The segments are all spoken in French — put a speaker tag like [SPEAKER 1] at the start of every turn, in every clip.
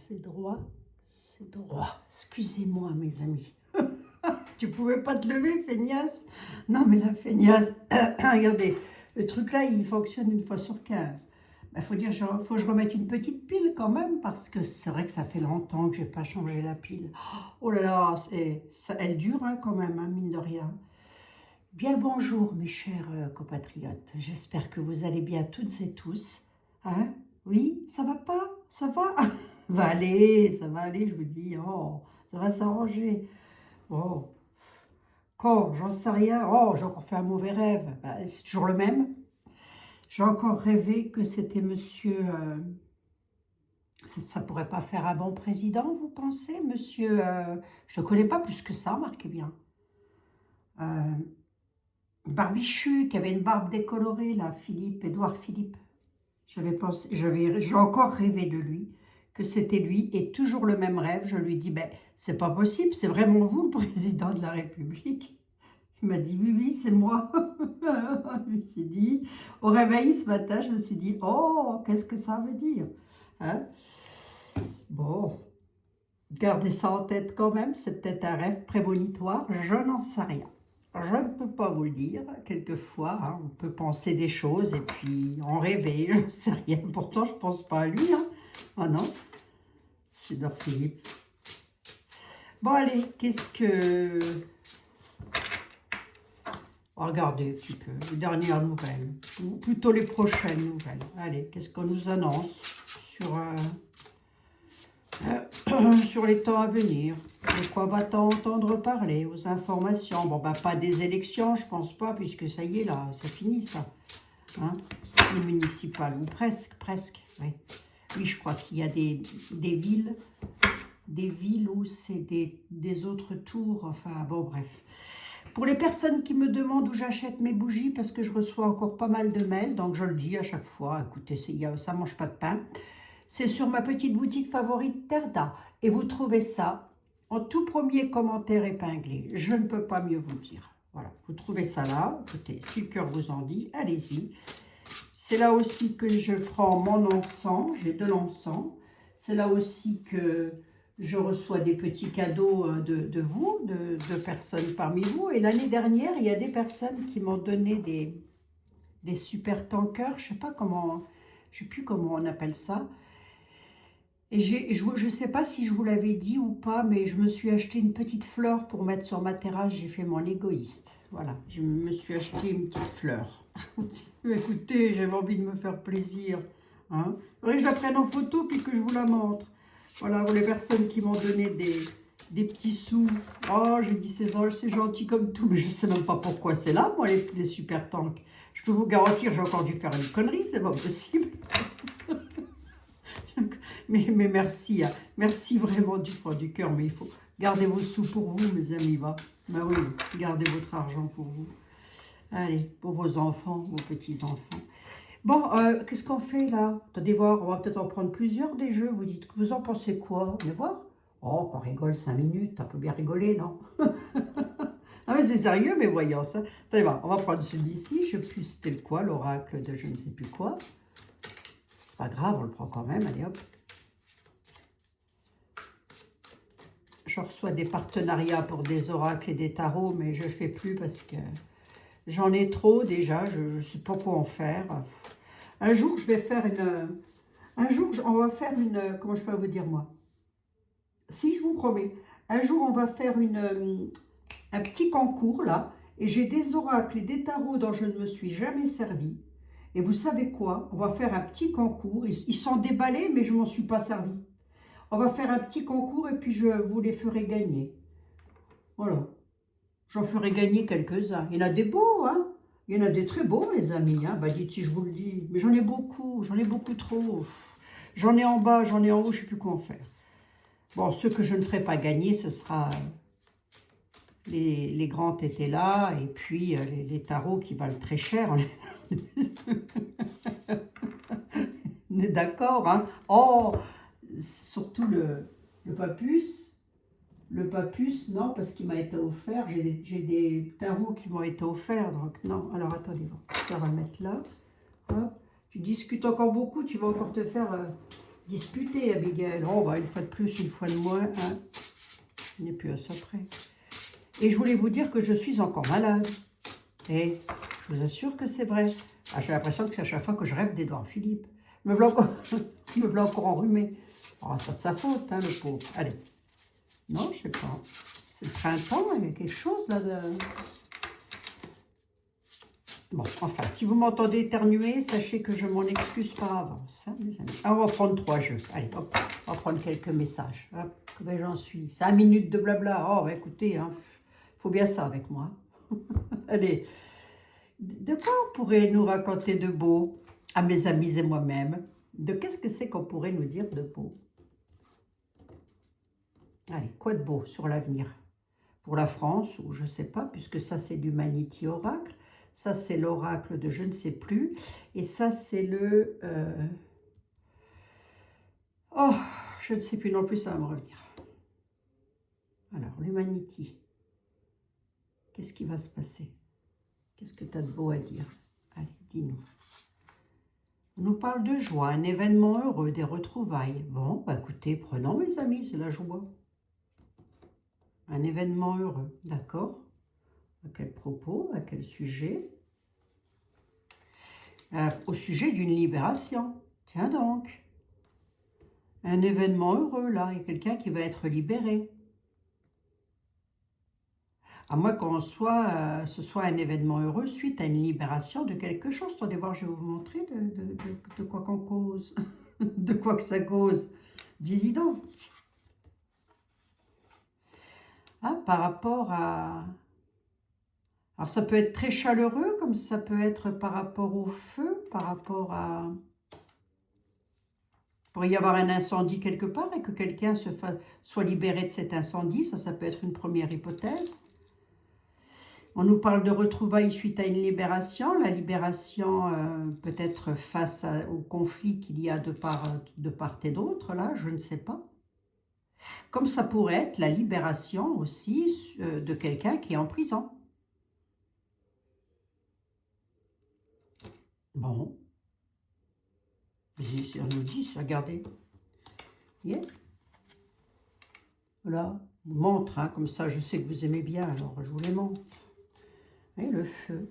[SPEAKER 1] c'est droit, c'est droit. Excusez-moi, mes amis. Tu pouvais pas te lever, feignasse? Non, mais la feignasse, regardez, le truc là, il fonctionne une fois sur 15. Il faut dire, faut que je remette une petite pile quand même, parce que c'est vrai que ça fait longtemps que j'ai pas changé la pile. Oh là là, elle dure hein, quand même, hein, mine de rien. Bien le bonjour, mes chers compatriotes. J'espère que vous allez bien toutes et tous. Hein? Oui, ça va pas? Ça va? Ça va aller, je vous dis. Oh, ça va s'arranger. Bon, quand? J'en sais rien. Oh, j'ai encore fait un mauvais rêve. Ben, c'est toujours le même. J'ai encore rêvé que c'était monsieur... ça pourrait pas faire un bon président, vous pensez, monsieur... je ne connais pas plus que ça, marquez bien. Euh, Barbichu, qui avait une barbe décolorée, là, Philippe, Édouard Philippe. J'ai encore rêvé de lui, que c'était lui, et toujours le même rêve. Je lui dis, ben, c'est pas possible, c'est vraiment vous le président de la République. Il m'a dit, oui, oui, c'est moi. Je me suis dit, au réveil ce matin, je me suis dit, oh, qu'est-ce que ça veut dire? Hein? Bon, gardez ça en tête quand même, c'est peut-être un rêve prémonitoire, je n'en sais rien. Je ne peux pas vous le dire, quelquefois, hein, on peut penser des choses et puis en rêver, je ne sais rien. Pourtant, je ne pense pas à lui. Hein. Ah non, c'est Edouard Philippe. Bon, allez, qu'est-ce que... Regardez un petit peu, les dernières nouvelles, ou plutôt les prochaines nouvelles. Allez, qu'est-ce qu'on nous annonce sur les temps à venir? De quoi va-t-on entendre parler? Aux informations. Bon, ben, pas des élections, je pense pas, puisque ça y est, là, c'est fini, ça. Hein? Les municipales, ou presque, presque, oui. Oui, je crois qu'il y a des villes où c'est des autres tours, enfin, bon, bref. Pour les personnes qui me demandent où j'achète mes bougies, parce que je reçois encore pas mal de mails, donc je le dis à chaque fois, écoutez, ça mange pas de pain. C'est sur ma petite boutique favorite Terda. Et vous trouvez ça en tout premier commentaire épinglé. Je ne peux pas mieux vous dire. Voilà, vous trouvez ça là. Écoutez, si le cœur vous en dit, allez-y. C'est là aussi que je prends mon encens. J'ai de l'encens. C'est là aussi que je reçois des petits cadeaux de vous, de personnes parmi vous. Et l'année dernière, il y a des personnes qui m'ont donné des super tankers. Je ne sais pas comment, je sais plus comment on appelle ça. Et je ne sais pas si je vous l'avais dit ou pas, mais je me suis acheté une petite fleur pour mettre sur ma terrasse. J'ai fait mon égoïste. Voilà, je me suis acheté une petite fleur. Écoutez, j'avais envie de me faire plaisir. Hein. Faudrait que je la prenne en photo puis que je vous la montre. Voilà, pour les personnes qui m'ont donné des petits sous. Oh, j'ai dit c'est gentil comme tout, mais je ne sais même pas pourquoi c'est là, moi, les super tanks. Je peux vous garantir, j'ai encore dû faire une connerie, c'est pas possible. Mais merci, hein. Merci vraiment du fond du cœur, mais il faut garder vos sous pour vous, mes amis, va. Ben oui, gardez votre argent pour vous. Allez, pour vos enfants, vos petits-enfants. Bon, qu'est-ce qu'on fait là? Attendez voir, on va peut-être en prendre plusieurs des jeux. Vous dites, vous en pensez quoi? On va voir. Oh, qu'on rigole 5 minutes, on peut bien rigoler, non? Ah mais c'est sérieux, mais voyons ça. Attendez voir, on va prendre celui-ci, je ne sais plus c'était le quoi, l'oracle de je ne sais plus quoi. C'est pas grave, on le prend quand même, allez hop. Je reçois des partenariats pour des oracles et des tarots, mais je ne fais plus parce que j'en ai trop déjà, je ne sais pas quoi en faire. Un jour, je vais faire une... Un jour, on va faire une... Comment je peux vous dire, moi? Si, je vous promets. Un jour, on va faire un petit concours, là, et j'ai des oracles et des tarots dont je ne me suis jamais servi. Et vous savez quoi? On va faire un petit concours. Ils sont déballés, mais je ne m'en suis pas servi. On va faire un petit concours et puis je vous les ferai gagner. Voilà. J'en ferai gagner quelques-uns. Il y en a des beaux, hein. Il y en a des très beaux, mes amis. Hein. Bah, dites si je vous le dis. Mais j'en ai beaucoup trop. J'en ai en bas, j'en ai en haut, je ne sais plus quoi en faire. Bon, ceux que je ne ferai pas gagner, ce sera les grands étaient là, et puis les tarots qui valent très cher. On est d'accord, hein. Oh, surtout le papus. Le papus, non, parce qu'il m'a été offert. J'ai des tarots qui m'ont été offerts, donc non. Alors, attendez, ça va le mettre là. Hop. Tu discutes encore beaucoup, tu vas encore te faire disputer, Abigail. Oh, bah, une fois de plus, une fois de moins. Hein. On n'est plus à ça près. Et je voulais vous dire que je suis encore malade. Et je vous assure que c'est vrai. Ah, j'ai l'impression que c'est à chaque fois que je rêve d'Édouard Philippe. Me voilà encore, me voilà encore enrhumé. Oh, c'est de sa faute, hein, le pauvre. Allez. Non, je sais pas. C'est le printemps, il y a quelque chose là de... Bon, enfin, si vous m'entendez éternuer, sachez que je m'en excuse par avance, hein, mes amis. Ah, on va prendre 3 jeux. Allez, hop, on va prendre quelques messages. Hop, ben, j'en suis. 5 minutes de blabla. Oh, bah, écoutez, hein, faut bien ça avec moi. Allez, de quoi on pourrait nous raconter de beau, à mes amis et moi-même? De qu'est-ce que c'est qu'on pourrait nous dire de beau? Allez, quoi de beau sur l'avenir? Pour la France, ou je ne sais pas, puisque ça c'est l'Humanity Oracle. Ça, c'est l'oracle de je ne sais plus. Et ça, c'est le... Oh, je ne sais plus non plus, ça va me revenir. Alors, l'Humanity. Qu'est-ce qui va se passer? Qu'est-ce que tu as de beau à dire? Allez, dis-nous. On nous parle de joie, un événement heureux, des retrouvailles. Bon, bah écoutez, prenons mes amis, c'est la joie. Un événement heureux, d'accord? À quel propos? À quel sujet? Au sujet d'une libération. Tiens donc. Un événement heureux, là. Il y a quelqu'un qui va être libéré. À moins qu'on soit, ce soit un événement heureux suite à une libération de quelque chose. Attendez voir, je vais vous montrer de quoi qu'on cause. De quoi que ça cause. Dis-y donc. Ah, par rapport à... Alors, ça peut être très chaleureux, comme ça peut être par rapport au feu, par rapport à... Il pourrait y avoir un incendie quelque part et que quelqu'un soit libéré de cet incendie. Ça peut être une première hypothèse. On nous parle de retrouvailles suite à une libération. La libération peut être face au conflit qu'il y a de part et d'autre, là, je ne sais pas. Comme ça pourrait être la libération aussi de quelqu'un qui est en prison. Bon. On nous dit, regardez. Yeah. Voilà, montre, hein, comme ça je sais que vous aimez bien, alors je vous les montre. Et le feu.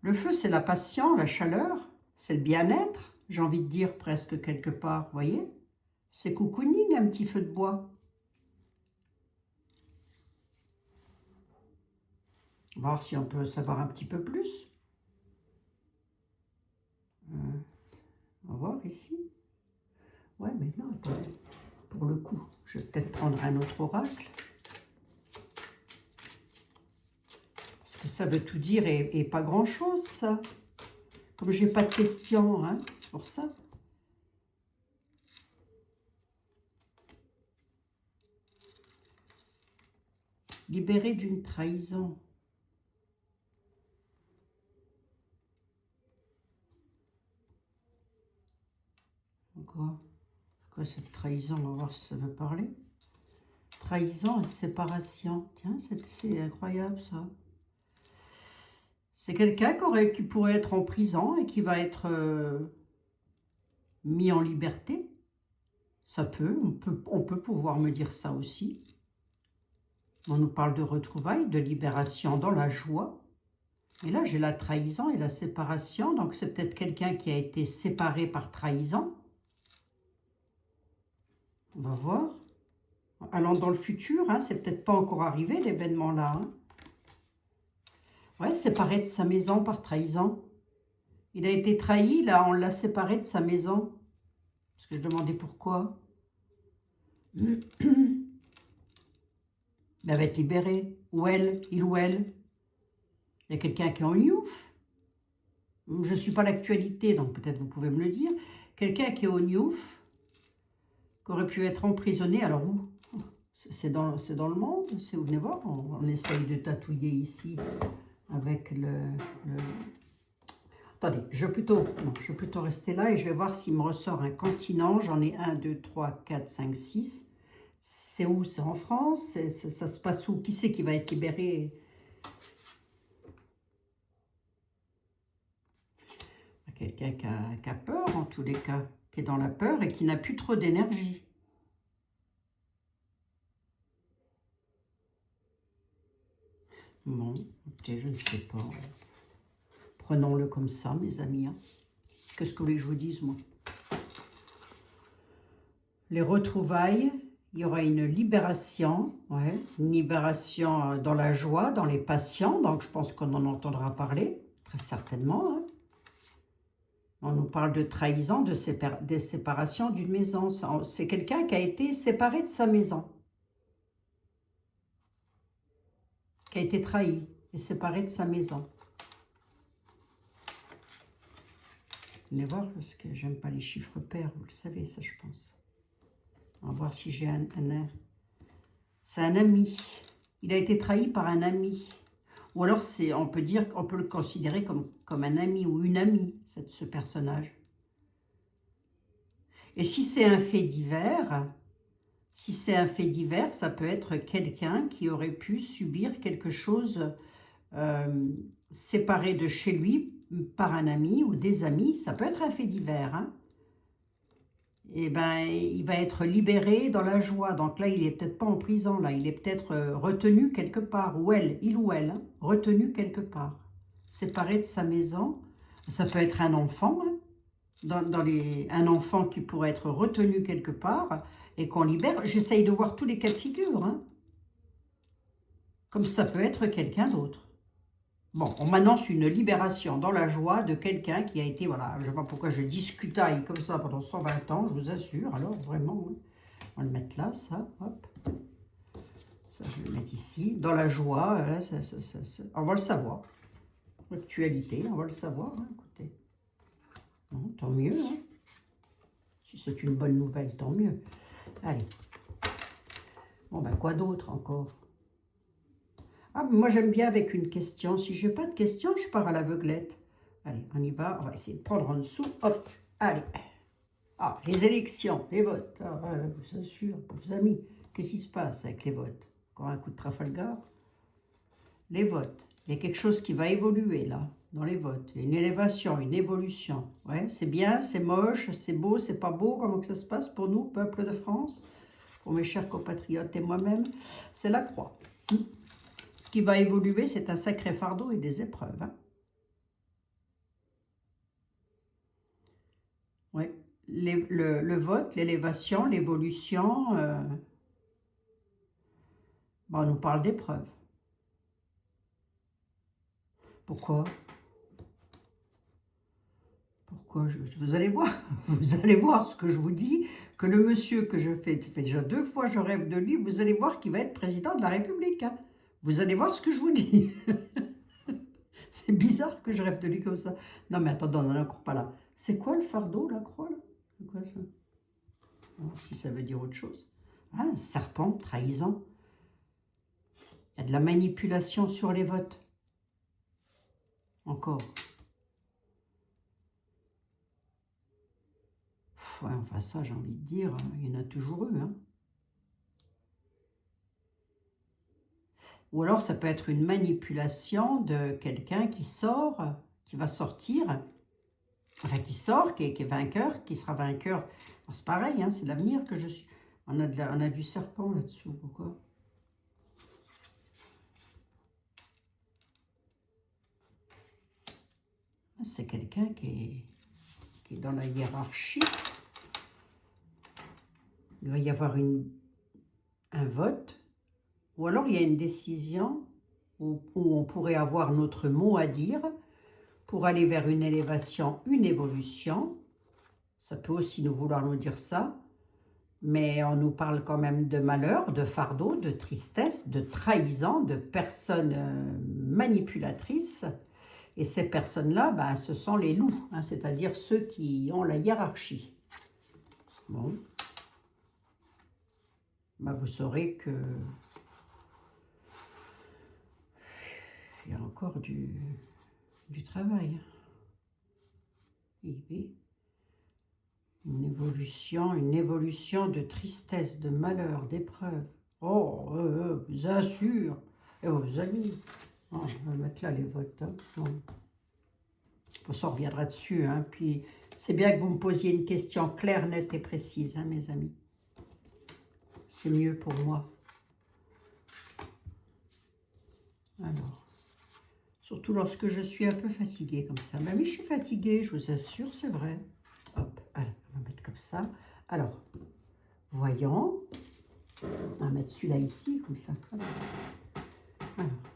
[SPEAKER 1] Le feu, c'est la passion, la chaleur, c'est le bien-être, j'ai envie de dire presque quelque part, vous voyez? C'est cocooning, un petit feu de bois. On va voir si on peut savoir un petit peu plus. On va voir ici. Ouais, mais non, attendez. Pour le coup, je vais peut-être prendre un autre oracle. Parce que ça veut tout dire et pas grand-chose, ça. Comme j'ai pas de questions, hein, c'est pour ça. Libéré d'une trahison. Quoi cette trahison? On va voir si ça veut parler. Trahison et séparation. Tiens, c'est incroyable ça. C'est quelqu'un qui pourrait être en prison et qui va être mis en liberté. Ça peut, on peut pouvoir me dire ça aussi. On nous parle de retrouvailles, de libération dans la joie. Et là, j'ai la trahison et la séparation. Donc, c'est peut-être quelqu'un qui a été séparé par trahison. On va voir. Allant dans le futur, hein, c'est peut-être pas encore arrivé l'événement-là. Hein. Ouais, séparé de sa maison par trahison. Il a été trahi, là, on l'a séparé de sa maison. Parce que je demandais pourquoi. Elle va être libérée. Ou elle, il ou elle. Il y a quelqu'un qui est en Newf. Je ne suis pas l'actualité, donc peut-être vous pouvez me le dire. Quelqu'un qui est au Newf, qui aurait pu être emprisonné, alors où? C'est dans le monde, c'est où, venez voir, on essaye de tatouiller ici avec Attendez, je vais plutôt rester là et je vais voir s'il me ressort un continent. J'en ai 1, 2, 3, 4, 5, 6. C'est où? C'est en France? Ça se passe où? Qui c'est qui va être libéré? quelqu'un qui a peur en tous les cas, qui est dans la peur et qui n'a plus trop d'énergie. Bon, écoutez, je ne sais pas. Prenons-le comme ça, mes amis. Hein. Qu'est-ce que vous voulez que je vous dise, moi? Les retrouvailles, il y aura une libération, ouais, une libération dans la joie, dans les patients, donc je pense qu'on en entendra parler, très certainement. Hein. On nous parle de trahison, de séparation d'une maison. C'est quelqu'un qui a été séparé de sa maison, qui a été trahi et séparé de sa maison. Venez voir, parce que j'aime pas les chiffres pairs, vous le savez, ça je pense. On va voir si j'ai un c'est un ami. Il a été trahi par un ami. Ou alors on peut le considérer comme un ami ou une amie, ce personnage. Et si c'est un fait divers, ça peut être quelqu'un qui aurait pu subir quelque chose séparé de chez lui par un ami ou des amis. Ça peut être un fait divers, hein. Et ben, il va être libéré dans la joie. Donc là, il n'est peut-être pas en prison, là. Il est peut-être retenu quelque part, ou il ou elle, hein, retenu quelque part. Séparé de sa maison. Ça peut être un enfant, hein, un enfant qui pourrait être retenu quelque part et qu'on libère. J'essaye de voir tous les cas de figure, hein. Comme ça peut être quelqu'un d'autre. Bon, on m'annonce une libération dans la joie de quelqu'un qui a été, voilà, je ne sais pas pourquoi je discutaille comme ça pendant 120 ans, je vous assure, alors vraiment, oui. On va le mettre là, ça, hop. Ça, je vais le mettre ici, dans la joie, là, on va le savoir. L'actualité, on va le savoir, hein, écoutez. Bon, tant mieux, hein. Si c'est une bonne nouvelle, tant mieux. Allez. Bon, ben, quoi d'autre encore? Ah, moi j'aime bien avec une question. Si je n'ai pas de question, je pars à l'aveuglette. Allez, on y va. On va essayer de prendre en dessous. Hop, allez. Ah, les élections, les votes. Ah, c'est sûr, pauvres amis. Qu'est-ce qui se passe avec les votes? Encore un coup de Trafalgar? Les votes. Il y a quelque chose qui va évoluer là, dans les votes. Il y a une élévation, une évolution. Ouais, c'est bien, c'est moche, c'est beau, c'est pas beau. Comment que ça se passe pour nous, peuple de France? Pour mes chers compatriotes et moi-même, c'est la croix. Ce qui va évoluer, c'est un sacré fardeau et des épreuves. Hein. Oui, le vote, l'élévation, l'évolution, on nous parle d'épreuves. Pourquoi? Pourquoi vous allez voir, vous allez voir ce que je vous dis, que le monsieur que je fais, ça fait déjà 2 fois je rêve de lui, vous allez voir qu'il va être président de la République. Hein. Vous allez voir ce que je vous dis. C'est bizarre que je rêve de lui comme ça. Non mais attendez, on n'en court pas là. C'est quoi le fardeau, la croix là? C'est quoi ça? Oh, si ça veut dire autre chose. Ah, un serpent, trahison. Il y a de la manipulation sur les votes. Encore. Ouais, enfin ça, j'ai envie de dire, il y en a toujours eu. Hein. Ou alors ça peut être une manipulation de quelqu'un qui sort, qui va sortir, enfin qui sort, qui est vainqueur, qui sera vainqueur. C'est pareil, hein, c'est l'avenir que je suis. On a du serpent là-dessous, pourquoi? C'est quelqu'un qui est dans la hiérarchie. Il va y avoir un vote, ou alors il y a une décision où on pourrait avoir notre mot à dire pour aller vers une élévation, une évolution. Ça peut aussi nous vouloir nous dire ça, mais on nous parle quand même de malheur, de fardeau, de tristesse, de trahison, de personnes manipulatrices. Et ces personnes-là, ben, ce sont les loups, hein, c'est-à-dire ceux qui ont la hiérarchie. Bon. Ben, vous saurez que il y a encore du travail. Et une évolution de tristesse, de malheur, d'épreuve. Oh, vous assure. Et vos amis. Oh, on va mettre là les votes. Hein. Pour ça, on reviendra dessus. Hein. Puis, c'est bien que vous me posiez une question claire, nette et précise, hein, mes amis. C'est mieux pour moi. Alors, surtout lorsque je suis un peu fatiguée comme ça. Ben oui, je suis fatiguée, je vous assure, c'est vrai. Hop, allez, on va mettre comme ça. Alors, voyons. On va mettre celui-là ici, comme ça. Alors,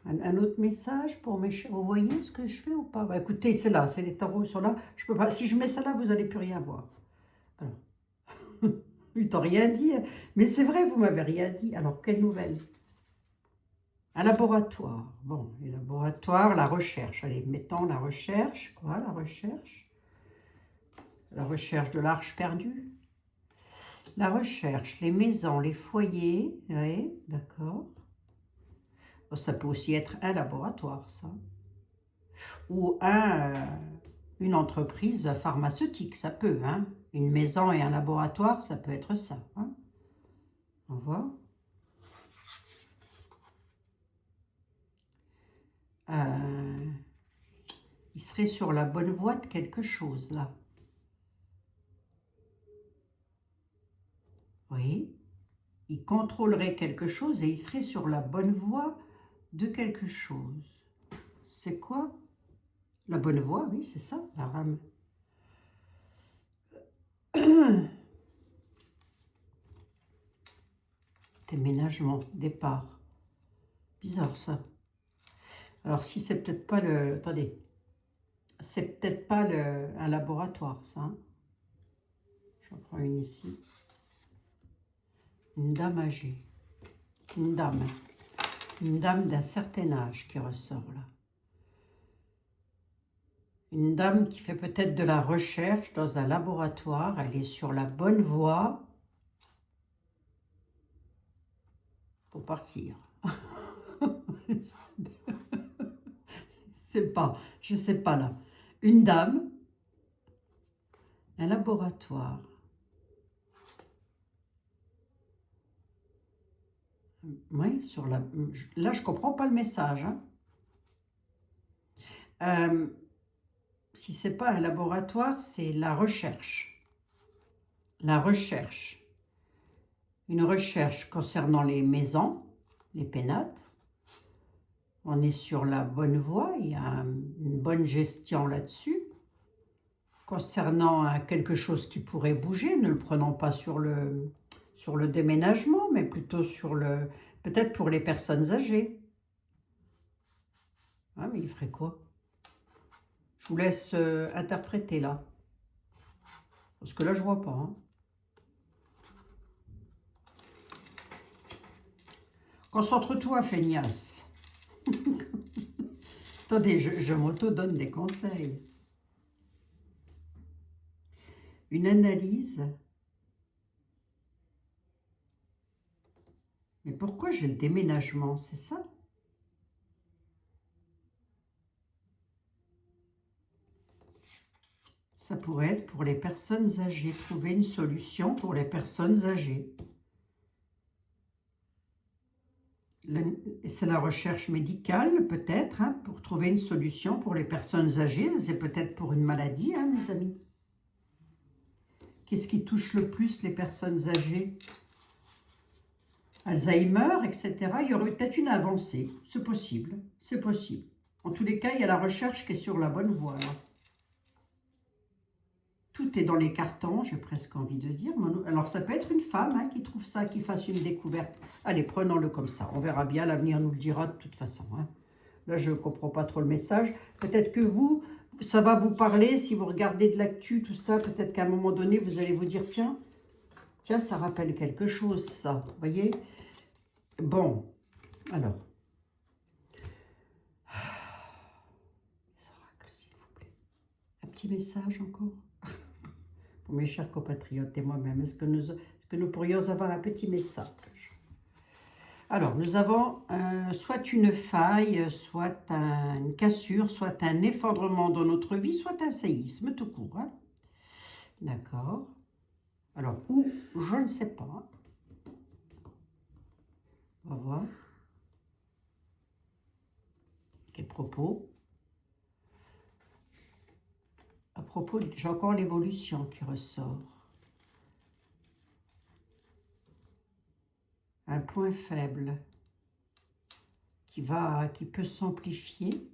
[SPEAKER 1] un autre message pour mes chers. Vous voyez ce que je fais ou pas? Bah, écoutez, c'est là, c'est les tarots sont là. Je peux pas. Si je mets ça là, vous n'allez plus rien voir. Alors, ils t'ont rien dit. Hein. Mais c'est vrai, vous m'avez rien dit. Alors, quelle nouvelle? Un laboratoire. Bon, les laboratoires, la recherche. Allez, mettons la recherche. Quoi, la recherche? La recherche de l'arche perdue. La recherche, les maisons, les foyers. Oui, d'accord. Bon, ça peut aussi être un laboratoire, ça. Ou une entreprise pharmaceutique, ça peut. Hein. Une maison et un laboratoire, ça peut être ça. Hein. On voit. Il serait sur la bonne voie de quelque chose, là. Oui. Il contrôlerait quelque chose et il serait sur la bonne voie de quelque chose. C'est quoi? La bonne voie, oui, c'est ça, la rame. Déménagement, départ. Bizarre, ça. Alors, si c'est peut-être pas le... Attendez. C'est peut-être pas un laboratoire, ça. Hein. J'en prends une ici. Une dame âgée. Une dame. Une dame d'un certain âge qui ressort, là. Une dame qui fait peut-être de la recherche dans un laboratoire. Elle est sur la bonne voie pour partir. C'est pas, je sais pas là. Une dame, un laboratoire. Oui, sur la. Là, je comprends pas le message. Hein. Si c'est pas un laboratoire, c'est la recherche. La recherche. Une recherche concernant les maisons, les pénates. On est sur la bonne voie, il y a une bonne gestion là-dessus. Concernant quelque chose qui pourrait bouger, ne le prenons pas sur le déménagement, mais plutôt sur le... Peut-être pour les personnes âgées. Ah, mais il ferait quoi? Je vous laisse interpréter là. Parce que là, je vois pas. Hein. Concentre-toi, feignasse. Attendez, je m'auto-donne des conseils. Une analyse. Mais pourquoi j'ai le déménagement, c'est ça? Ça pourrait être pour les personnes âgées. Trouver une solution pour les personnes âgées. C'est la recherche médicale, peut-être, hein, pour trouver une solution pour les personnes âgées. C'est peut-être pour une maladie, hein, mes amis. Qu'est-ce qui touche le plus les personnes âgées? Alzheimer, etc. Il y aurait peut-être une avancée. C'est possible. C'est possible. En tous les cas, il y a la recherche qui est sur la bonne voie. Là. Tout est dans les cartons, j'ai presque envie de dire. Alors, ça peut être une femme hein, qui trouve ça, qui fasse une découverte. Allez, prenons-le comme ça. On verra bien, l'avenir nous le dira de toute façon. Hein. Là, je ne comprends pas trop le message. Peut-être que vous, ça va vous parler. Si vous regardez de l'actu, tout ça, peut-être qu'à un moment donné, vous allez vous dire, tiens, ça rappelle quelque chose, ça. Vous voyez? Bon, alors. Les oracles, s'il vous plaît. Un petit message encore pour mes chers compatriotes et moi-même. Est-ce que nous pourrions avoir un petit message? Alors, nous avons soit une faille, soit une cassure, soit un effondrement dans notre vie, soit un séisme tout court. Hein. D'accord. Alors, où? Je ne sais pas. On va voir. Quel propos? À propos, j'ai encore l'évolution qui ressort. Un point faible qui peut s'amplifier.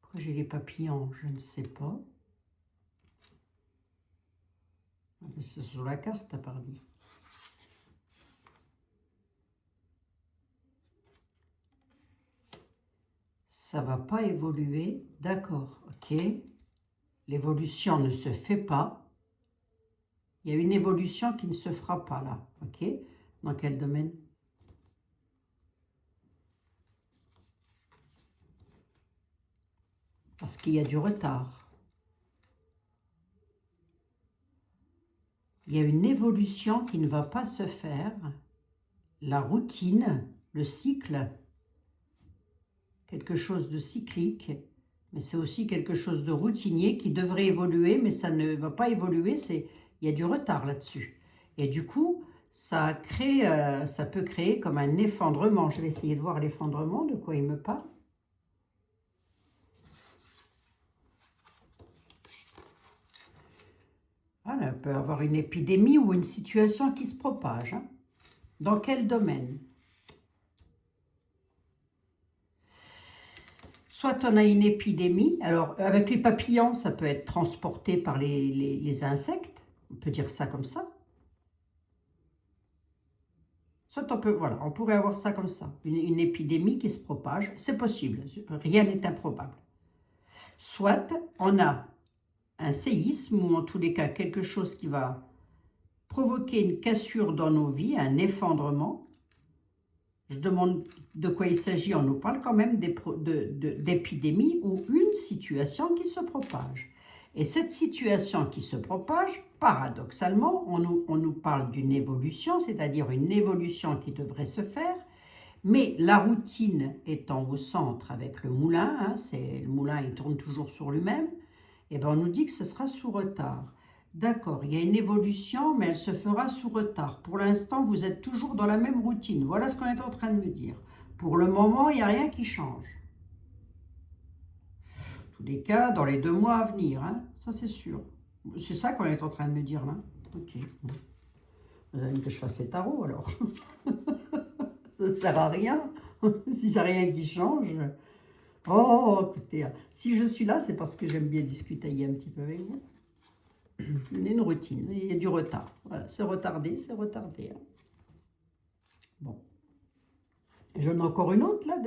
[SPEAKER 1] Pourquoi j'ai les papillons? Je ne sais pas. C'est sur la carte, à part dit. Ça va pas évoluer. D'accord, ok. L'évolution ne se fait pas. Il y a une évolution qui ne se fera pas là. Ok. Dans quel domaine? Parce qu'il y a du retard. Il y a une évolution qui ne va pas se faire. La routine, le cycle, quelque chose de cyclique, mais c'est aussi quelque chose de routinier qui devrait évoluer, mais ça ne va pas évoluer, il y a du retard là-dessus. Et du coup, ça peut créer comme un effondrement. Je vais essayer de voir l'effondrement, de quoi il me parle. Voilà, on peut avoir une épidémie ou une situation qui se propage. Hein. Dans quel domaine? Soit on a une épidémie, alors avec les papillons, ça peut être transporté par les insectes, on peut dire ça comme ça. Soit on pourrait avoir ça comme ça, une épidémie qui se propage, c'est possible, rien n'est improbable. Soit on a un séisme, ou en tous les cas quelque chose qui va provoquer une cassure dans nos vies, un effondrement. Je demande de quoi il s'agit, on nous parle quand même d'épidémie ou une situation qui se propage. Et cette situation qui se propage, paradoxalement, on nous parle d'une évolution, c'est-à-dire une évolution qui devrait se faire, mais la routine étant au centre avec le moulin, hein, le moulin il tourne toujours sur lui-même, et bien on nous dit que ce sera sous retard. D'accord, il y a une évolution, mais elle se fera sous retard. Pour l'instant, vous êtes toujours dans la même routine. Voilà ce qu'on est en train de me dire. Pour le moment, il n'y a rien qui change. En tous les cas, dans les 2 mois à venir, hein, ça c'est sûr. C'est ça qu'on est en train de me dire là. Ok. Vous avez dit que je fasse les tarots alors. Ça ne sert à rien. Si ça n'a rien qui change. Oh, écoutez, si je suis là, c'est parce que j'aime bien discuter un petit peu avec vous. Il y a une routine, il y a du retard. Voilà, c'est retardé, c'est retardé. Hein. Bon. J'en ai encore une autre, là,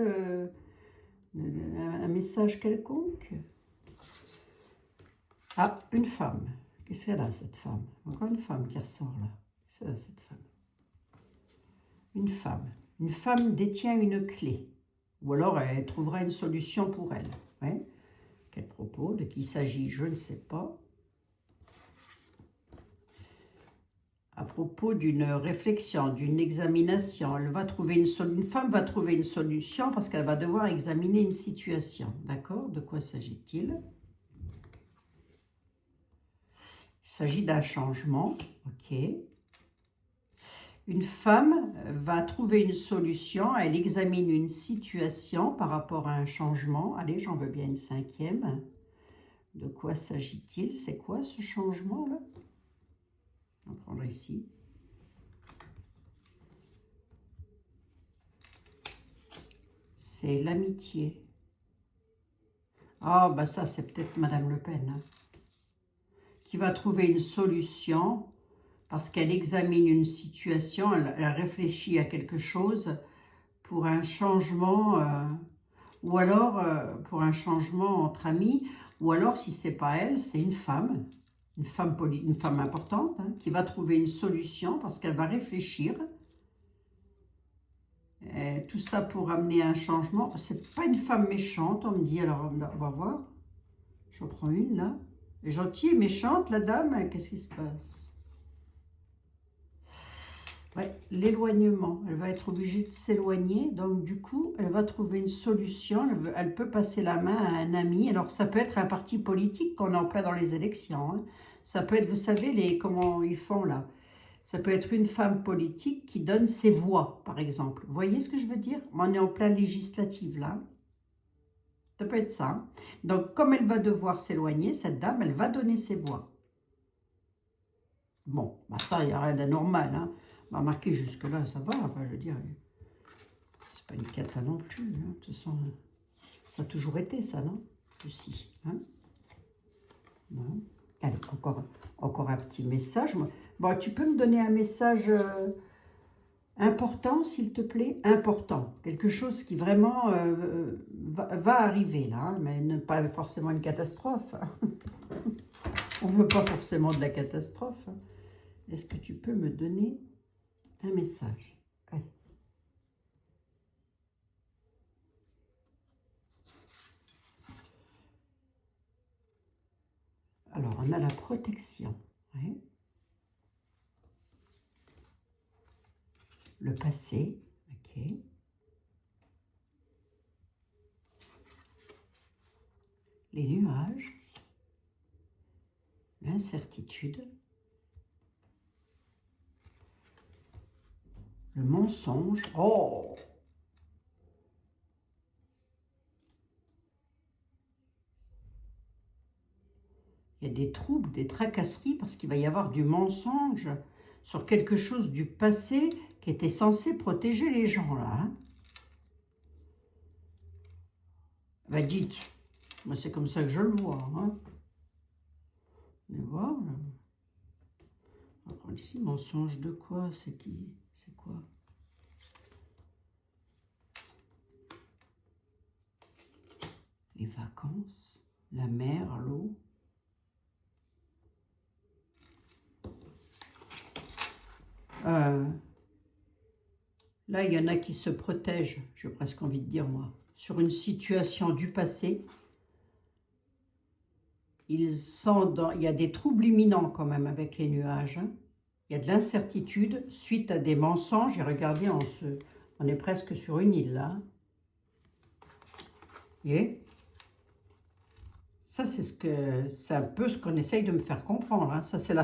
[SPEAKER 1] un message quelconque. Ah, une femme. Qu'est-ce qu'elle a, cette femme? Encore une femme qui ressort, là. Qu'est-ce qu'elle a, cette femme? Une femme. Une femme détient une clé. Ou alors, elle trouvera une solution pour elle. Ouais. Quel propos? De qui il s'agit? Je ne sais pas. À propos d'une réflexion, d'une examination, une femme va trouver une solution parce qu'elle va devoir examiner une situation. D'accord? De quoi s'agit-il? Il s'agit d'un changement. Ok. Une femme va trouver une solution, elle examine une situation par rapport à un changement. Allez, j'en veux bien une 5e. De quoi s'agit-il? C'est quoi ce changement-là? On va prendre ici. C'est l'amitié. Ah, bah ça, c'est peut-être Madame Le Pen, hein, qui va trouver une solution parce qu'elle examine une situation, elle réfléchit à quelque chose pour un changement, ou alors pour un changement entre amis, ou alors, si c'est pas elle, c'est une femme importante, hein, qui va trouver une solution parce qu'elle va réfléchir. Et tout ça pour amener un changement. C'est pas une femme méchante, on me dit. Alors, on va voir. J'en prends une, là. Elle est gentille et méchante, la dame. Qu'est-ce qui se passe? Ouais, l'éloignement. Elle va être obligée de s'éloigner. Donc, du coup, elle va trouver une solution. Elle peut passer la main à un ami. Alors, ça peut être un parti politique qu'on est en plein dans les élections. Hein. Ça peut être, vous savez, comment ils font, là. Ça peut être une femme politique qui donne ses voix, par exemple. Vous voyez ce que je veux dire? On est en plein législative, là. Ça peut être ça. Hein. Donc, comme elle va devoir s'éloigner, cette dame, elle va donner ses voix. Bon, bah ça, il n'y a rien d'anormal. Hein. On va remarquer jusque-là, ça va. Enfin, je veux dire, c'est pas une cata non plus. Hein. De toute façon, ça a toujours été ça, non? Aussi. Hein. Bon. Allez, encore un petit message. Bon, tu peux me donner un message important, s'il te plaît? Important. Quelque chose qui vraiment va arriver, là. Hein, mais pas forcément une catastrophe. On ne veut pas forcément de la catastrophe. Est-ce que tu peux me donner un message? Allez. Alors, on a la protection. Ouais. Le passé. Ok. Les nuages. L'incertitude. Le mensonge. Oh! Il y a des troubles, des tracasseries, parce qu'il va y avoir du mensonge sur quelque chose du passé qui était censé protéger les gens, là. Hein. Bah dites, moi c'est comme ça que je le vois. Hein. Mais voir. Alors ici, mensonge de quoi? C'est qui? C'est quoi? Les vacances, la mer, l'eau. Là, il y en a qui se protègent, j'ai presque envie de dire moi, sur une situation du passé. Il y a des troubles imminents quand même avec les nuages. Hein. Il y a de l'incertitude suite à des mensonges. Et regardez, on est presque sur une île là. Vous voyez? Ça, c'est un peu ce qu'on essaye de me faire comprendre. Hein. Ça, c'est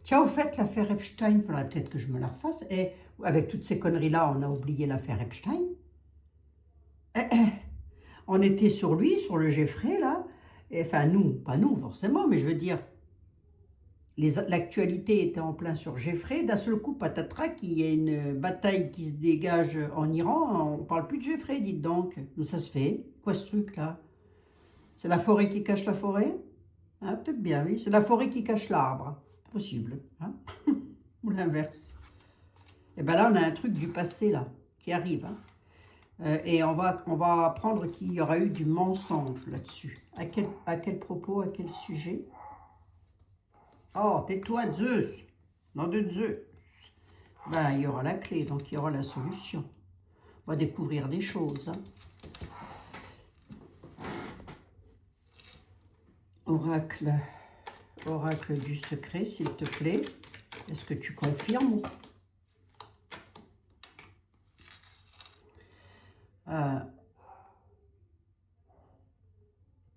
[SPEAKER 1] Tiens, au fait, l'affaire Epstein, il faudrait peut-être que je me la refasse. Et avec toutes ces conneries-là, on a oublié l'affaire Epstein. On était sur lui, sur le Jeffrey, là. Et, enfin, nous, pas nous forcément, mais je veux dire, l'actualité était en plein sur Jeffrey. D'un seul coup, patatras, il y a une bataille qui se dégage en Iran. On ne parle plus de Jeffrey, dites donc. Mais ça se fait. Quoi ce truc-là? C'est la forêt qui cache la forêt? Ah, peut-être bien, oui. C'est la forêt qui cache l'arbre. Possible. Hein. Ou l'inverse. Et bien là, on a un truc du passé, là, qui arrive. Hein. Et on va apprendre qu'il y aura eu du mensonge là-dessus. À quel propos, à quel sujet? Oh, tais-toi, Zeus! Nom de Zeus! Ben, il y aura la clé, donc il y aura la solution. On va découvrir des choses. Hein. Oracle du secret, s'il te plaît. Est-ce que tu confirmes?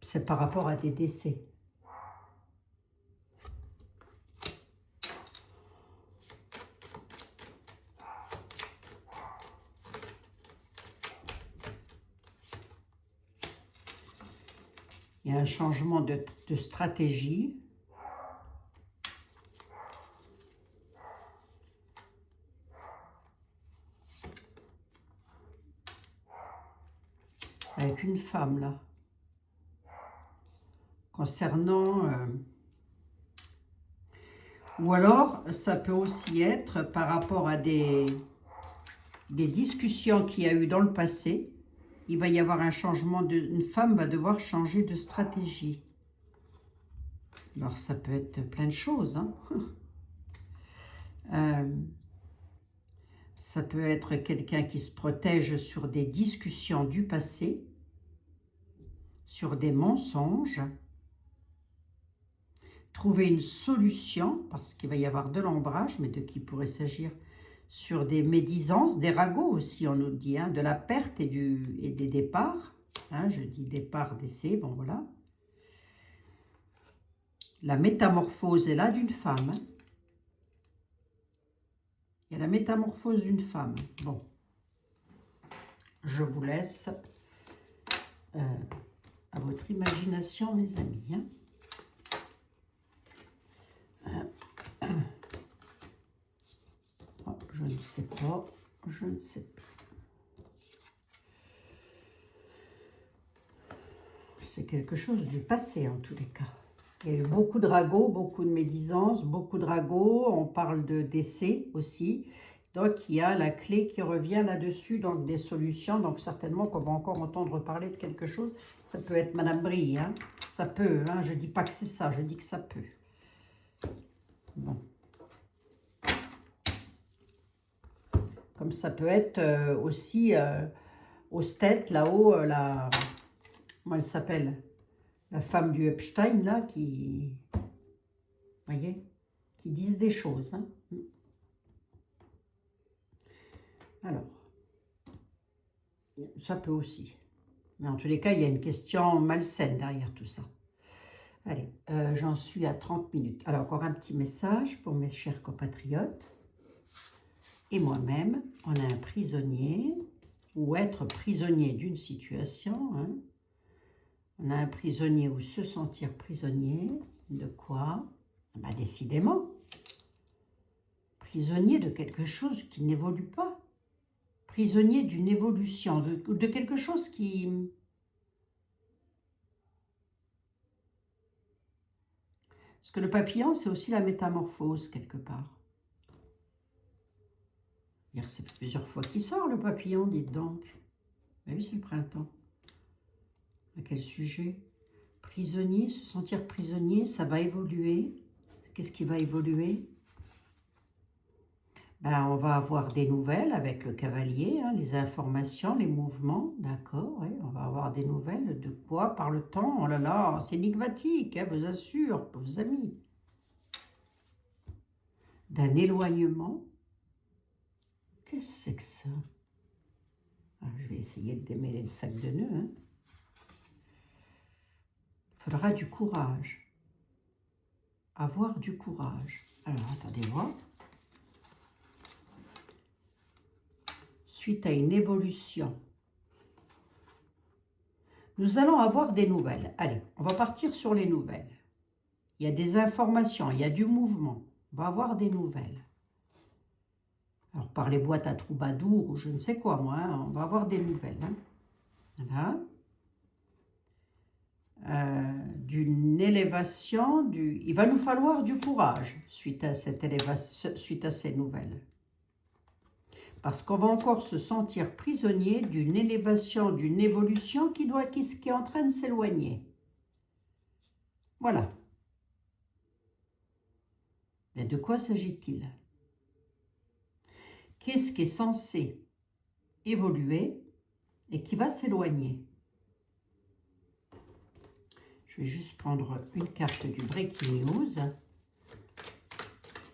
[SPEAKER 1] C'est par rapport à des décès. Il y a un changement de stratégie. Avec une femme, là. Concernant... Ou alors, ça peut aussi être par rapport à des discussions qu'il y a eu dans le passé. Il va y avoir un changement une femme va devoir changer de stratégie. Alors, ça peut être plein de choses. Hein. Ça peut être quelqu'un qui se protège sur des discussions du passé, sur des mensonges, trouver une solution, parce qu'il va y avoir de l'ombrage, mais de qui pourrait s'agir sur des médisances, des ragots aussi, on nous dit, hein, de la perte et des départs. Hein, je dis départ, décès, bon voilà. La métamorphose est là d'une femme. Hein. Il y a la métamorphose d'une femme. Bon, je vous laisse à votre imagination, mes amis. Hein. Oh, je ne sais pas, je ne sais pas. C'est quelque chose du passé, en tous les cas. Il y a eu beaucoup de ragots, beaucoup de médisances, beaucoup de ragots. On parle de décès aussi. Donc, il y a la clé qui revient là-dessus, donc des solutions. Donc, certainement qu'on va encore entendre parler de quelque chose. Ça peut être Madame Brie, hein. Ça peut, hein. Je ne dis pas que c'est ça, je dis que ça peut. Bon. Comme ça peut être aussi au State, là-haut, comment elle s'appelle? La femme du Epstein, là, qui... voyez, qui disent des choses. Hein. Alors, ça peut aussi. Mais en tous les cas, il y a une question malsaine derrière tout ça. Allez, j'en suis à 30 minutes. Alors, encore un petit message pour mes chers compatriotes. Et moi-même, on a un prisonnier, ou être prisonnier d'une situation. Hein. On a un prisonnier ou se sentir prisonnier. De quoi? Ben, décidément. Prisonnier de quelque chose qui n'évolue pas. Prisonnier d'une évolution, de quelque chose qui... Parce que le papillon, c'est aussi la métamorphose, quelque part. Hier, c'est plusieurs fois qu'il sort, le papillon, dites donc. Ben oui, c'est le printemps. À quel sujet? Prisonnier, se sentir prisonnier, ça va évoluer. Qu'est-ce qui va évoluer? Ben, on va avoir des nouvelles avec le cavalier, hein, les informations, les mouvements, d'accord, ouais, on va avoir des nouvelles de quoi par le temps? Oh là là, c'est énigmatique, hein, je vous assure, vos amis. D'un éloignement. Qu'est-ce que c'est que ça? Alors, je vais essayer de démêler le sac de nœuds. Hein. Il faudra du courage. Avoir du courage. Alors, attendez voir. Suite à une évolution. Nous allons avoir des nouvelles. Allez, on va partir sur les nouvelles. Il y a des informations, il y a du mouvement. On va avoir des nouvelles. Alors, par les boîtes à troubadour ou je ne sais quoi, moi, hein, on va avoir des nouvelles. Hein. Voilà. D'une élévation, il va nous falloir du courage suite à cette élévation, suite à ces nouvelles. Parce qu'on va encore se sentir prisonnier d'une élévation, d'une évolution qui est en train de s'éloigner. Voilà. Mais de quoi s'agit-il? Qu'est-ce qui est censé évoluer et qui va s'éloigner? Je vais juste prendre une carte du Breaking News.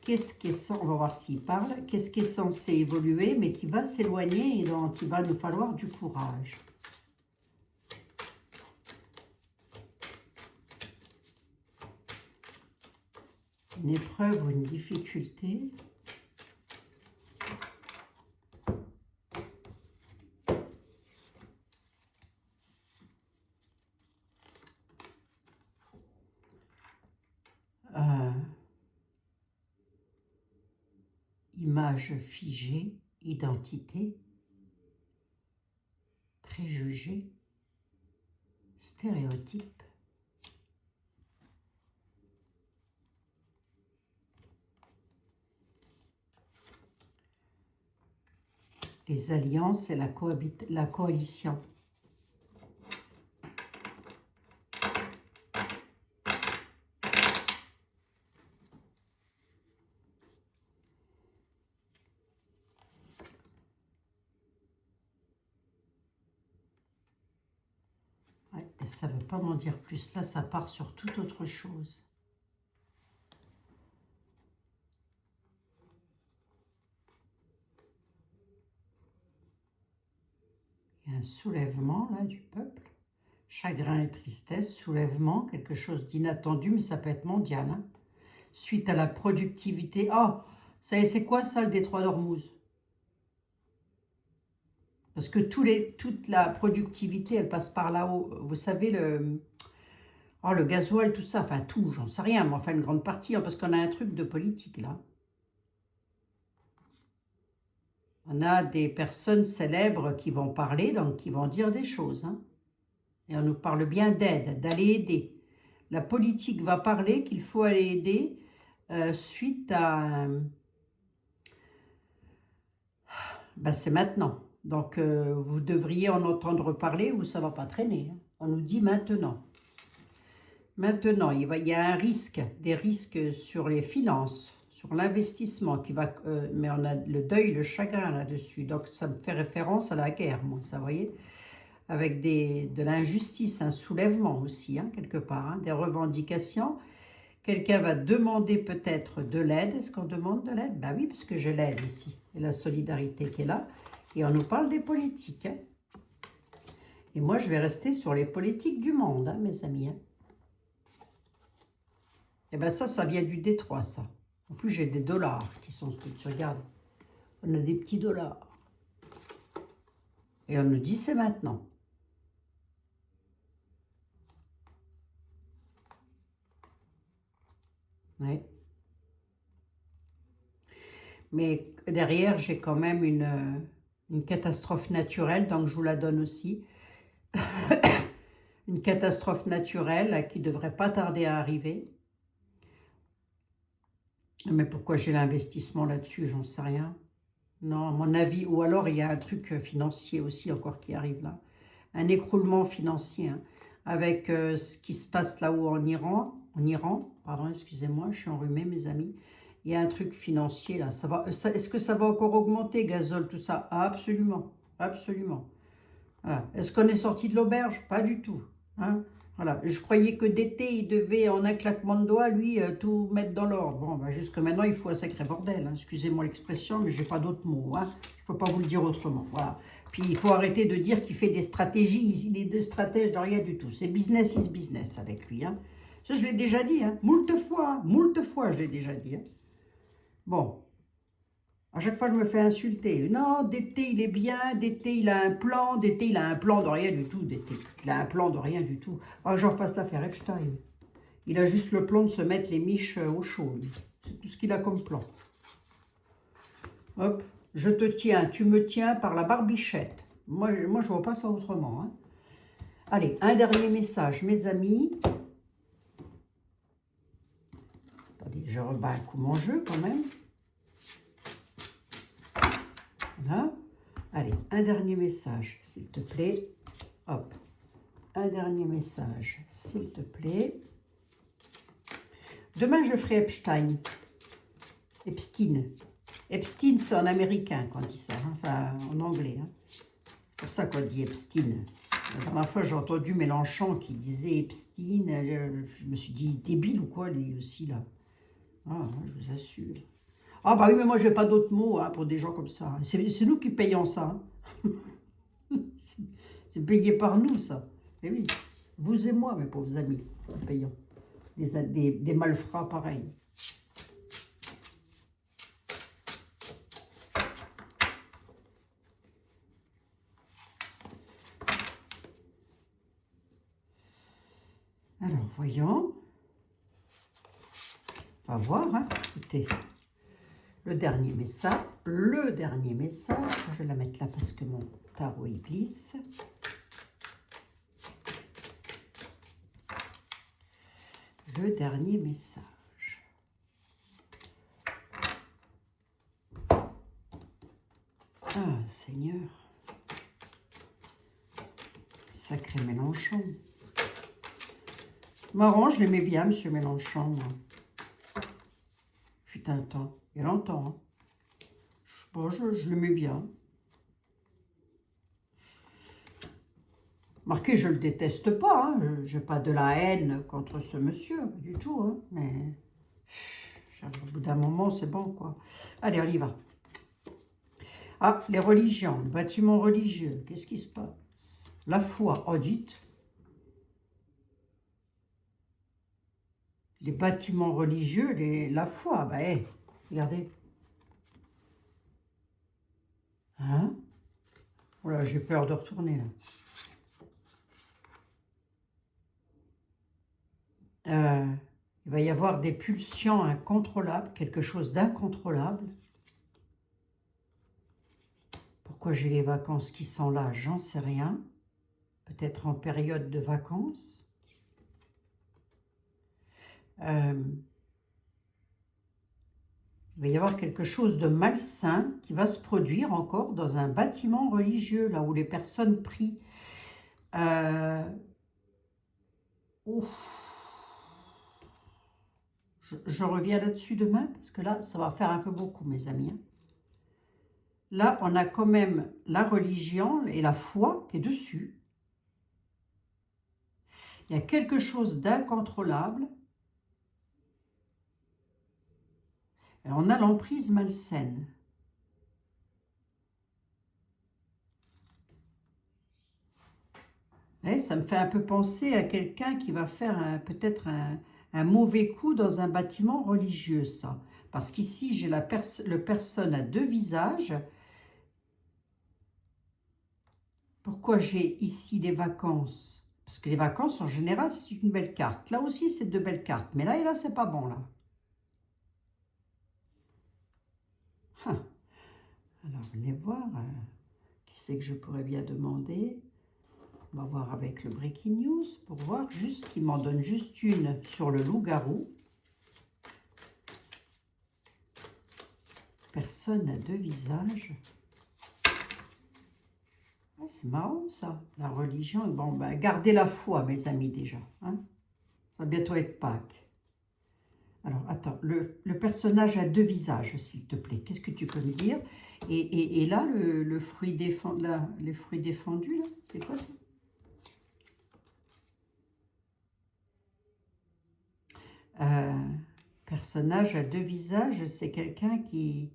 [SPEAKER 1] Qu'est-ce qui est, on va voir s'il parle. Qu'est-ce qui est censé évoluer mais qui va s'éloigner et dont il va nous falloir du courage? Une épreuve ou une difficulté? Image figée, identité, préjugés, stéréotypes. Les alliances et la coalition. Ouais, et ça ne veut pas m'en dire plus. Là, ça part sur toute autre chose. Il y a un soulèvement, là, du peuple. Chagrin et tristesse, soulèvement, quelque chose d'inattendu, mais ça peut être mondial. Hein. Suite à la productivité. Oh, ça y est, c'est quoi ça, le détroit d'Ormuz? Parce que toute la productivité, elle passe par là-haut. Vous savez, le gasoil, tout ça, enfin tout, j'en sais rien, mais enfin une grande partie, hein, parce qu'on a un truc de politique là. On a des personnes célèbres qui vont parler, donc qui vont dire des choses. Hein. Et on nous parle bien d'aide, d'aller aider. La politique va parler qu'il faut aller aider suite à... Ben, c'est maintenant. Donc, vous devriez en entendre parler ou ça ne va pas traîner. Hein. On nous dit maintenant. Maintenant, il y a un risque, des risques sur les finances, sur l'investissement, mais on a le deuil, le chagrin là-dessus. Donc, ça me fait référence à la guerre, moi, ça, vous voyez, avec de l'injustice, un soulèvement aussi, hein, quelque part, hein, des revendications. Quelqu'un va demander peut-être de l'aide. Est-ce qu'on demande de l'aide? Ben oui, parce que je l'aide ici. Et la solidarité qui est là. Et on nous parle des politiques. Hein. Et moi, je vais rester sur les politiques du monde, hein, mes amis. Hein. Et bien ça vient du Détroit, ça. En plus, j'ai des dollars qui sont... Tu regardes, on a des petits dollars. Et on nous dit c'est maintenant. Oui. Mais derrière, j'ai quand même une catastrophe naturelle, donc je vous la donne aussi. Une catastrophe naturelle qui ne devrait pas tarder à arriver. Mais pourquoi j'ai l'investissement là-dessus, j'en sais rien. Non, à mon avis, ou alors il y a un truc financier aussi encore qui arrive là. Un écroulement financier, hein, avec ce qui se passe là-haut en Iran, pardon, excusez-moi, je suis enrhumée, mes amis. Il y a un truc financier là, est-ce que ça va encore augmenter, gazole, tout ça? Ah, absolument, absolument. Voilà. Est-ce qu'on est sorti de l'auberge? Pas du tout. Hein. Voilà. Je croyais que d'été, il devait, en un claquement de doigts, lui, tout mettre dans l'ordre. Bon, ben, jusque maintenant, il faut un sacré bordel. Hein. Excusez-moi l'expression, mais je n'ai pas d'autres mots. Hein. Je ne peux pas vous le dire autrement. Voilà. Puis, il faut arrêter de dire qu'il fait des stratégies. Il est de stratège de rien du tout. C'est business is business avec lui. Hein. Ça, je l'ai déjà dit. Hein. Moult fois, je l'ai déjà dit. Hein. Bon. À chaque fois, je me fais insulter. Non, d'été, il est bien. D'été, il a un plan. D'été, il a un plan de rien du tout. D'été, il a un plan de rien du tout. Ah, j'en fasse l'affaire Epstein. Il a juste le plan de se mettre les miches au chaud. C'est tout ce qu'il a comme plan. Hop, je te tiens. Tu me tiens par la barbichette. Moi je ne vois pas ça autrement. Hein. Allez, un dernier message, mes amis. Attendez, je rebats un coup mon jeu quand même. Voilà. Allez, un dernier message, s'il te plaît. Hop. Un dernier message, s'il te plaît. Demain, je ferai Epstein. Epstein. Epstein, c'est en américain qu'on dit ça, hein, enfin en anglais. Hein. C'est pour ça qu'on dit Epstein. La dernière fois, j'ai entendu Mélenchon qui disait Epstein. Je me suis dit, débile ou quoi, lui aussi, là. Ah, je vous assure. Ah bah oui, mais moi, je n'ai pas d'autres mots hein, pour des gens comme ça. C'est nous qui payons ça. Hein. C'est payé par nous, ça. Eh oui, vous et moi, mes pauvres amis, nous payons. Des malfrats pareils. Alors, voyons. On va voir, hein. Écoutez. Le dernier message. Je vais la mettre là parce que mon tarot il glisse. Le dernier message. Ah, Seigneur. Sacré Mélenchon. Marrant, je l'aimais bien, monsieur Mélenchon. Moi. Fut un temps. Il y a longtemps. Hein. Bon, je l'aimais bien. Marqué, je ne le déteste pas. Hein. Je n'ai pas de la haine contre ce monsieur, du tout. Hein. Mais au bout d'un moment, c'est bon, quoi. Allez, on y va. Ah, les religions, le bâtiment religieux. Qu'est-ce qui se passe? La foi. Oh, dites. Les bâtiments religieux, la foi. Bah, hey, regardez. Hein? Voilà, j'ai peur de retourner là. Il va y avoir des pulsions incontrôlables, quelque chose d'incontrôlable. Pourquoi j'ai les vacances qui sont là, j'en sais rien. Peut-être en période de vacances. Il va y avoir quelque chose de malsain qui va se produire encore dans un bâtiment religieux, là où les personnes prient. Je reviens là-dessus demain, parce que là, ça va faire un peu beaucoup, mes amis. Là, on a quand même la religion et la foi qui est dessus. Il y a quelque chose d'incontrôlable. Et on a l'emprise malsaine. Et ça me fait un peu penser à quelqu'un qui va faire peut-être un mauvais coup dans un bâtiment religieux, ça. Parce qu'ici, j'ai le personne à deux visages. Pourquoi j'ai ici les vacances? Parce que les vacances, en général, c'est une belle carte. Là aussi, c'est deux belles cartes. Mais là et là, c'est pas bon, là. Alors, venez voir. Qui c'est que je pourrais bien demander? On va voir avec le Breaking News pour voir juste qu'il m'en donne juste une sur le loup-garou. Personne à deux visages. Ah, c'est marrant ça, la religion. Bon, ben, gardez la foi, mes amis, déjà. Hein, ça va bientôt être Pâques. Alors, attends, le personnage a deux visages, s'il te plaît. Qu'est-ce que tu peux me dire? Et là, le fruit défendu, là, les fruits défendus, là, c'est quoi ça? Personnage à deux visages, c'est quelqu'un qui...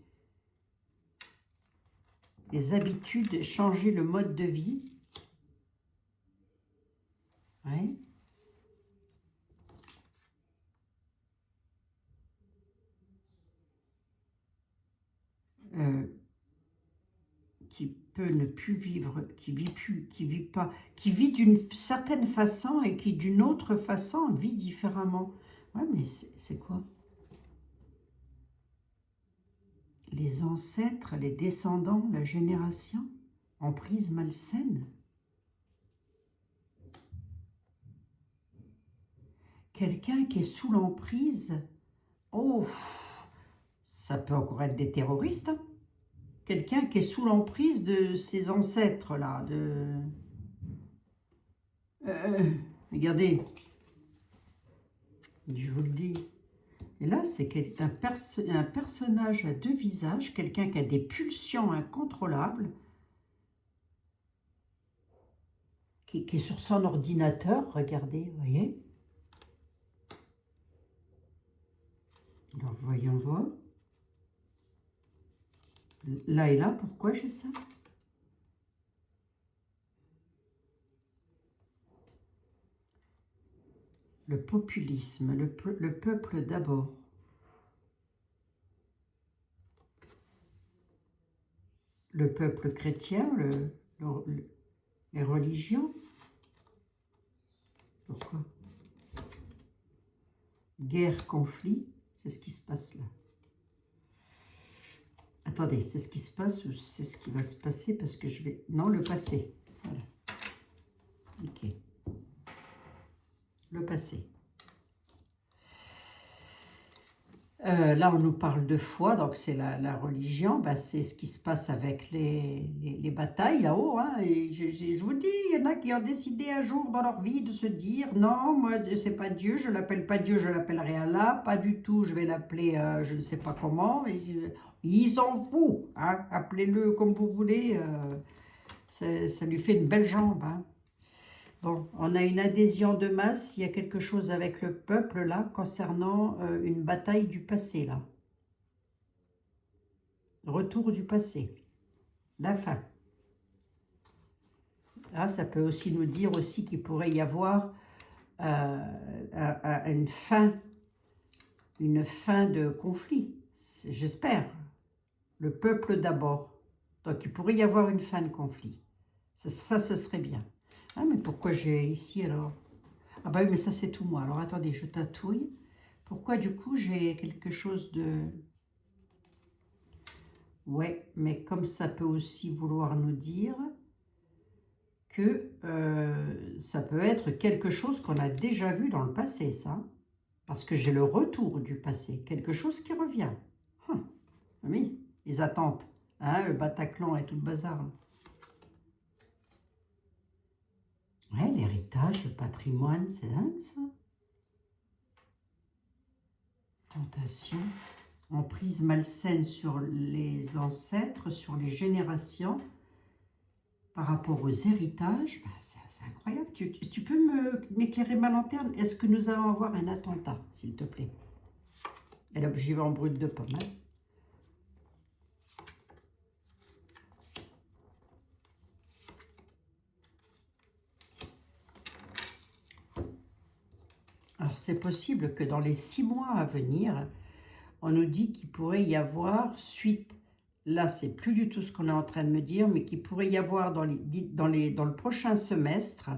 [SPEAKER 1] Les habitudes, changer le mode de vie. Ouais. Qui peut ne plus vivre, qui vit plus, qui vit pas, qui vit d'une certaine façon et qui d'une autre façon vit différemment. Ouais, mais c'est quoi? Les ancêtres, les descendants, la génération, emprise malsaine. Quelqu'un qui est sous l'emprise, oh, ça peut encore être des terroristes, hein. Quelqu'un qui est sous l'emprise de ses ancêtres, là, regardez, je vous le dis. Et là, c'est un personnage à deux visages, quelqu'un qui a des pulsions incontrôlables, qui est sur son ordinateur, regardez, vous voyez. Alors, voyons voir. Là et là, pourquoi j'ai ça? Le populisme, le peuple d'abord. Le peuple chrétien, les religions. Pourquoi? Guerre, conflit, c'est ce qui se passe là. Attendez, c'est ce qui se passe ou c'est ce qui va se passer parce que je vais... Non, le passé. Voilà. Ok. Le passé. Là, on nous parle de foi, donc c'est la religion, ben, c'est ce qui se passe avec les batailles là-haut. Hein, et je vous dis, il y en a qui ont décidé un jour dans leur vie de se dire, non, moi, c'est pas Dieu, je l'appelle pas Dieu, je l'appellerai Allah, pas du tout, je vais l'appeler je ne sais pas comment. Il s'en fout, hein, appelez-le comme vous voulez, ça lui fait une belle jambe. Hein. Bon, on a une adhésion de masse, il y a quelque chose avec le peuple là, concernant une bataille du passé là. Retour du passé, la fin. Là, ça peut aussi nous dire aussi qu'il pourrait y avoir une fin de conflit, j'espère. Le peuple d'abord. Donc il pourrait y avoir une fin de conflit. Ça, ce serait bien. Ah, mais pourquoi j'ai ici alors? Ah bah oui, mais ça c'est tout moi. Alors attendez, je tatouille. Pourquoi du coup j'ai quelque chose de... Ouais, mais comme ça peut aussi vouloir nous dire que ça peut être quelque chose qu'on a déjà vu dans le passé, ça. Parce que j'ai le retour du passé, quelque chose qui revient. Oui, les attentes, hein, le Bataclan et tout le bazar. Là. Ouais, l'héritage, le patrimoine, c'est dingue ça. Tentation, emprise malsaine sur les ancêtres, sur les générations, par rapport aux héritages. Bah, c'est incroyable. Tu peux m'éclairer ma lanterne? Est-ce que nous allons avoir un attentat, s'il te plaît? Et là, j'y vais en brut de pomme. Hein. Alors, c'est possible que dans les 6 mois à venir, on nous dit qu'il pourrait y avoir, suite, là, c'est plus du tout ce qu'on est en train de me dire, mais qu'il pourrait y avoir dans le prochain semestre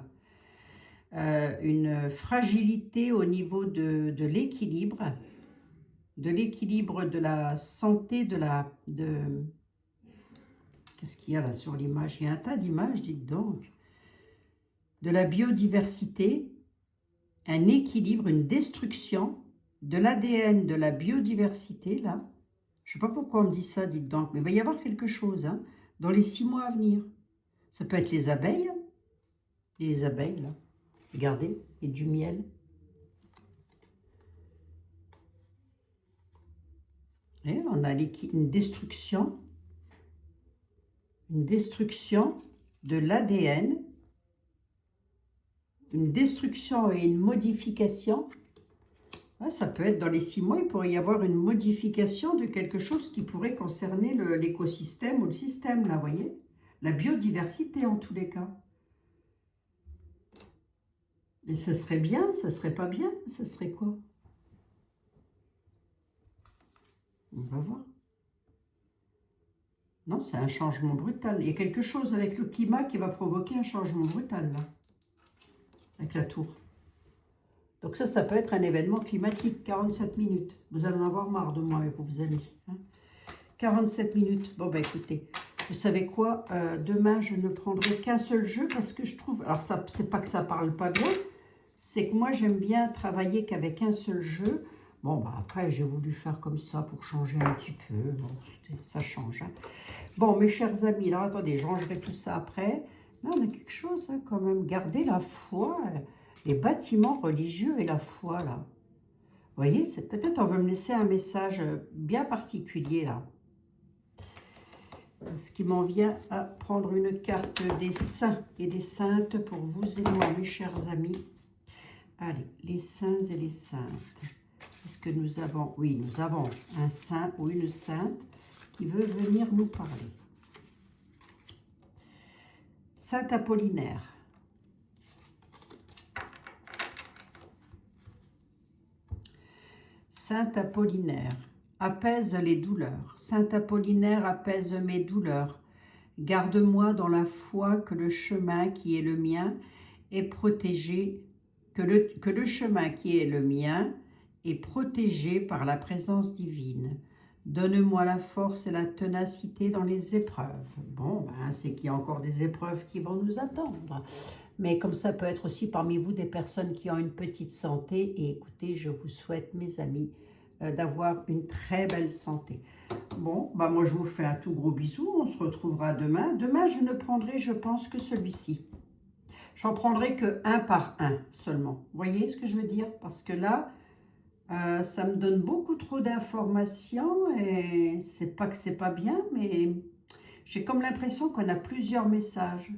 [SPEAKER 1] une fragilité au niveau de l'équilibre, de la santé, qu'est-ce qu'il y a là sur l'image? Il y a un tas d'images, dites donc. De la biodiversité, un équilibre, une destruction de l'ADN, de la biodiversité, là. Je ne sais pas pourquoi on me dit ça, dites donc, mais il va y avoir quelque chose hein, dans les 6 mois à venir. Ça peut être les abeilles, là. Regardez, et du miel. Et on a une destruction de l'ADN, une destruction et une modification. Ah, ça peut être dans les 6 mois, il pourrait y avoir une modification de quelque chose qui pourrait concerner l'écosystème ou le système, là, vous voyez? La biodiversité en tous les cas. Et ce serait bien, ça serait pas bien, ce serait quoi? On va voir. Non, c'est un changement brutal. Il y a quelque chose avec le climat qui va provoquer un changement brutal, là. Avec la tour. Donc ça peut être un événement climatique, 47 minutes. Vous allez en avoir marre de moi avec vos amis. Hein. 47 minutes. Bon, ben écoutez, vous savez quoi? Demain, je ne prendrai qu'un seul jeu parce que je trouve... Alors, c'est pas que ça parle pas bien, c'est que moi, j'aime bien travailler qu'avec un seul jeu. Bon, bah après, j'ai voulu faire comme ça pour changer un petit peu. Bon, ça change. Hein. Bon, mes chers amis, alors attendez, je rangerai tout ça après. Là, on a quelque chose hein, quand même. Gardez la foi, les bâtiments religieux et la foi, là. Vous voyez, peut-être on veut me laisser un message bien particulier, là. Ce qui m'en vient à prendre une carte des saints et des saintes pour vous et moi, mes chers amis. Allez, les saints et les saintes. Est-ce que nous avons... Oui, nous avons un saint ou une sainte qui veut venir nous parler. Saint Apollinaire. Saint Apollinaire, apaise les douleurs. Saint Apollinaire, apaise mes douleurs. Garde-moi dans la foi que le chemin qui est le mien est protégé, que le chemin qui est le mien est protégé par la présence divine. Donne-moi la force et la ténacité dans les épreuves. Bon, ben, c'est qu'il y a encore des épreuves qui vont nous attendre. Mais comme ça peut être aussi parmi vous des personnes qui ont une petite santé. Et écoutez, je vous souhaite, mes amis, d'avoir une très belle santé. Bon, bah moi je vous fais un tout gros bisou. On se retrouvera demain. Demain, je ne prendrai, je pense, que celui-ci. J'en prendrai que un par un seulement. Vous voyez ce que je veux dire? Parce que là... ça me donne beaucoup trop d'informations et c'est pas que c'est pas bien, mais j'ai comme l'impression qu'on a plusieurs messages,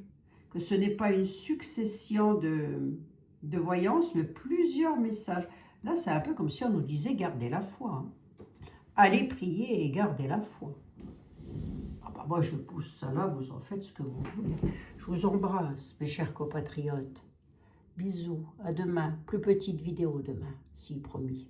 [SPEAKER 1] que ce n'est pas une succession de voyances, mais plusieurs messages. Là, c'est un peu comme si on nous disait gardez la foi. Hein. Allez prier et gardez la foi. Ah bah moi, je pousse ça là, vous en faites ce que vous voulez. Je vous embrasse, mes chers compatriotes. Bisous, à demain. Plus petite vidéo demain, si promis.